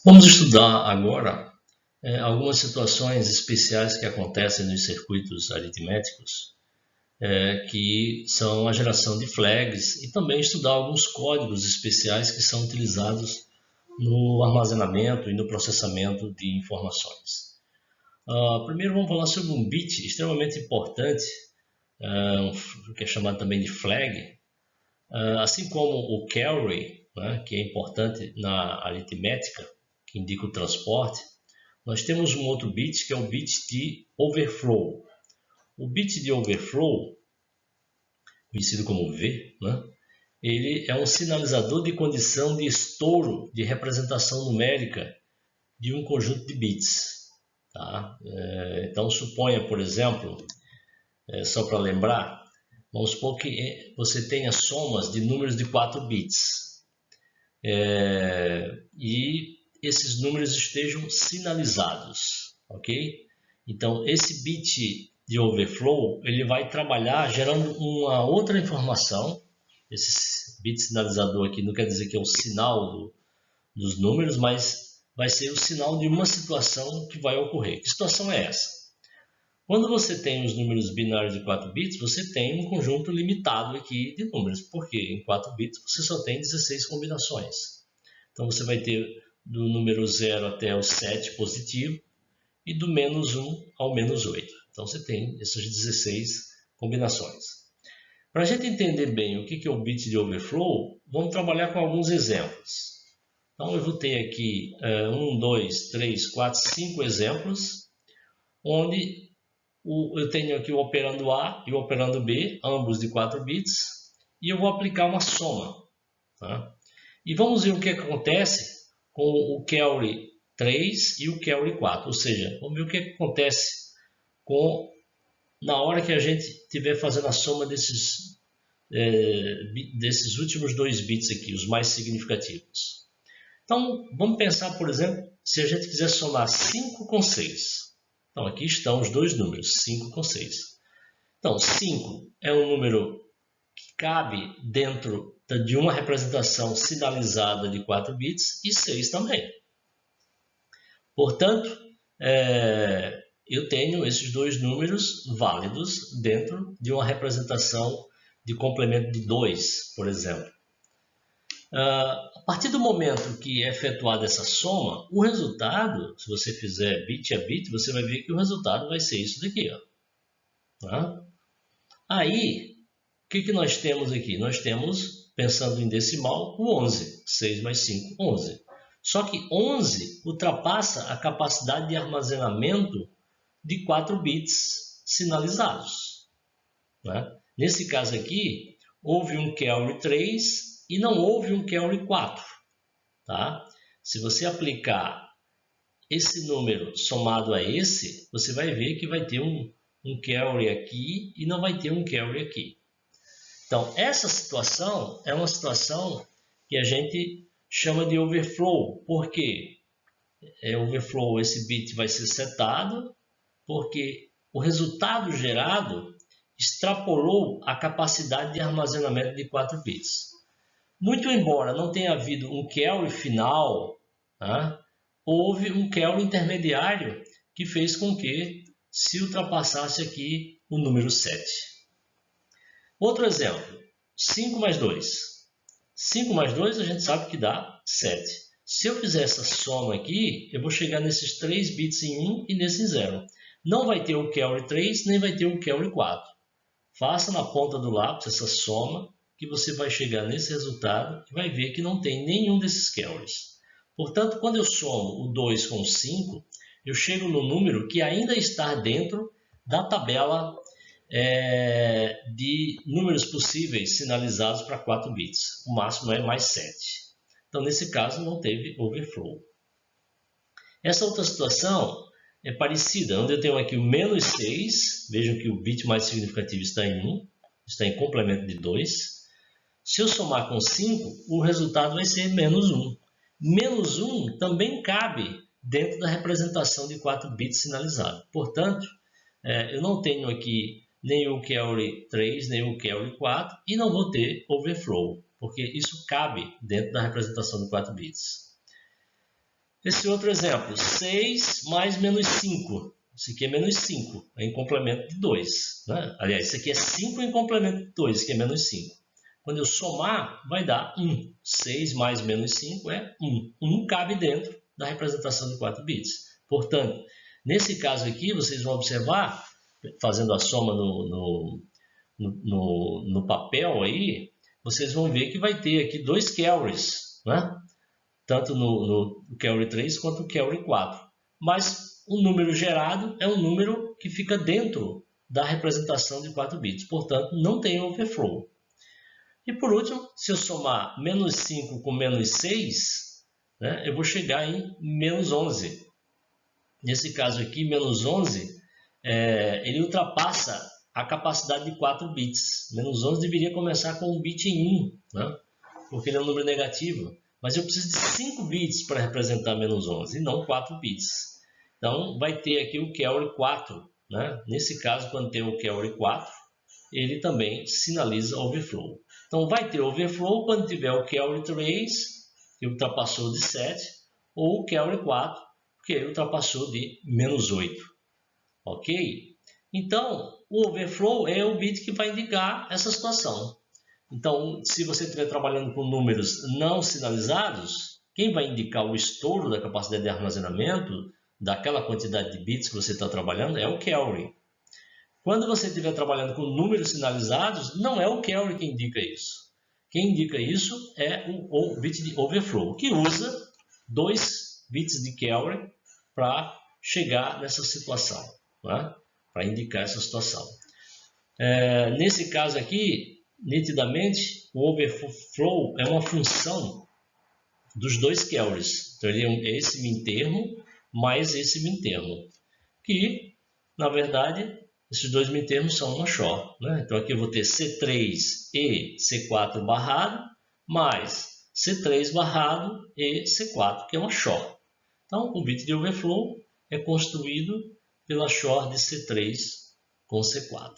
Vamos estudar agora algumas situações especiais que acontecem nos circuitos aritméticos, que são a geração de flags, e também estudar alguns códigos especiais que são utilizados no armazenamento e no processamento de informações. Primeiro vamos falar sobre um bit extremamente importante, que é chamado também de flag, assim como o carry, né, que é importante na aritmética, que indica o transporte. Nós temos um outro bit que é o bit de overflow. O bit de overflow, conhecido como V, né, ele é um sinalizador de condição de estouro de representação numérica de um conjunto de bits. Tá? Então suponha, por exemplo, só para lembrar, vamos supor que você tenha somas de números de 4 bits. E esses números estejam sinalizados, ok? Então, esse bit de overflow, ele vai trabalhar gerando uma outra informação. Esse bit sinalizador aqui não quer dizer que é o sinal dos números, mas vai ser o sinal de uma situação que vai ocorrer. Que situação é essa? Quando você tem os números binários de 4 bits, você tem um conjunto limitado aqui de números, porque em 4 bits você só tem 16 combinações. Então você vai ter do número 0 até o 7 positivo e do menos 1 ao menos 8. Então você tem essas 16 combinações. Para a gente entender bem o que é o bit de overflow, vamos trabalhar com alguns exemplos. Então eu vou ter aqui 1, 2, 3, 4, 5 exemplos, onde eu tenho aqui o operando A e o operando B, ambos de 4 bits, e eu vou aplicar uma soma. Tá? E vamos ver o que acontece com o carry 3 e o carry 4, ou seja, vamos ver o que acontece na hora que a gente estiver fazendo a soma desses últimos 2 bits aqui, os mais significativos. Então, vamos pensar, por exemplo, se a gente quiser somar 5 com 6. Então, aqui estão os dois números, 5 com 6. Então, 5 é um número que cabe dentro de uma representação sinalizada de 4 bits e 6 também. Portanto, eu tenho esses dois números válidos dentro de uma representação de complemento de 2, por exemplo. A partir do momento que é efetuada essa soma, o resultado, se você fizer bit a bit, você vai ver que o resultado vai ser isso daqui. Ó. Tá? Aí, o que nós temos aqui? Nós temos, pensando em decimal, o 11. 6 mais 5, 11. Só que 11 ultrapassa a capacidade de armazenamento de 4 bits sinalizados. Né? Nesse caso aqui, houve um carry 3 e não houve um carry 4. Tá? Se você aplicar esse número somado a esse, você vai ver que vai ter um carry aqui e não vai ter um carry aqui. Então, essa situação é uma situação que a gente chama de overflow. Por quê? Overflow, esse bit vai ser setado, porque o resultado gerado extrapolou a capacidade de armazenamento de 4 bits. Muito embora não tenha havido um carry final, tá? Houve um carry intermediário que fez com que se ultrapassasse aqui o número 7. Outro exemplo, 5 mais 2. 5 mais 2 a gente sabe que dá 7. Se eu fizer essa soma aqui, eu vou chegar nesses 3 bits em 1 e nesse em 0. Não vai ter o carry 3, nem vai ter o carry 4. Faça na ponta do lápis essa soma, que você vai chegar nesse resultado e vai ver que não tem nenhum desses carries. Portanto, quando eu somo o 2 com o 5, eu chego no número que ainda está dentro da tabela de números possíveis sinalizados para 4 bits. O máximo é mais 7. Então, nesse caso, não teve overflow. Essa outra situação é parecida, onde eu tenho aqui o menos 6. Vejam que o bit mais significativo está em 1, está em complemento de 2. Se eu somar com 5, o resultado vai ser menos 1. Menos 1 também cabe dentro da representação de 4 bits sinalizado. Portanto, eu não tenho aqui nem o carry 3, nem o carry 4 e não vou ter overflow, porque isso cabe dentro da representação de 4 bits. Esse outro exemplo, 6 mais menos 5. Isso aqui é menos 5, é em complemento de 2. Né? Aliás, isso aqui é 5 em complemento de 2, que é menos 5. Quando eu somar, vai dar 1. 6 mais menos 5 é 1. 1 cabe dentro da representação de 4 bits. Portanto, nesse caso aqui, vocês vão observar, fazendo a soma no papel aí, vocês vão ver que vai ter aqui 2 carries, né? Tanto no carry 3 quanto no carry 4. Mas o número gerado é um número que fica dentro da representação de 4 bits. Portanto, não tem overflow. E por último, se eu somar menos 5 com menos 6, né, eu vou chegar em menos 11. Nesse caso aqui, menos 11, ele ultrapassa a capacidade de 4 bits. Menos 11 deveria começar com um bit em 1, né, porque ele é um número negativo. Mas eu preciso de 5 bits para representar menos 11, e não 4 bits. Então, vai ter aqui o carry 4. Né? Nesse caso, quando tem o carry 4, ele também sinaliza overflow. Então, vai ter overflow quando tiver o carry 3, que ultrapassou de 7, ou o carry 4, que ultrapassou de menos 8. Ok? Então, o overflow é o bit que vai indicar essa situação. Então, se você estiver trabalhando com números não sinalizados, quem vai indicar o estouro da capacidade de armazenamento daquela quantidade de bits que você está trabalhando é o carry. Quando você estiver trabalhando com números sinalizados, não é o carry que indica isso. Quem indica isso é o bit de overflow, que usa 2 bits de carry para chegar nessa situação, né? Para indicar essa situação. Nesse caso aqui, nitidamente, o overflow é uma função dos 2 carries. Então, ele é esse mintermo mais esse mintermo, que, na verdade, esses 2 mintermos são uma XOR. Né? Então, aqui eu vou ter C3 e C4 barrado, mais C3 barrado e C4, que é uma XOR. Então, o bit de overflow é construído pela XOR de C3 com C4.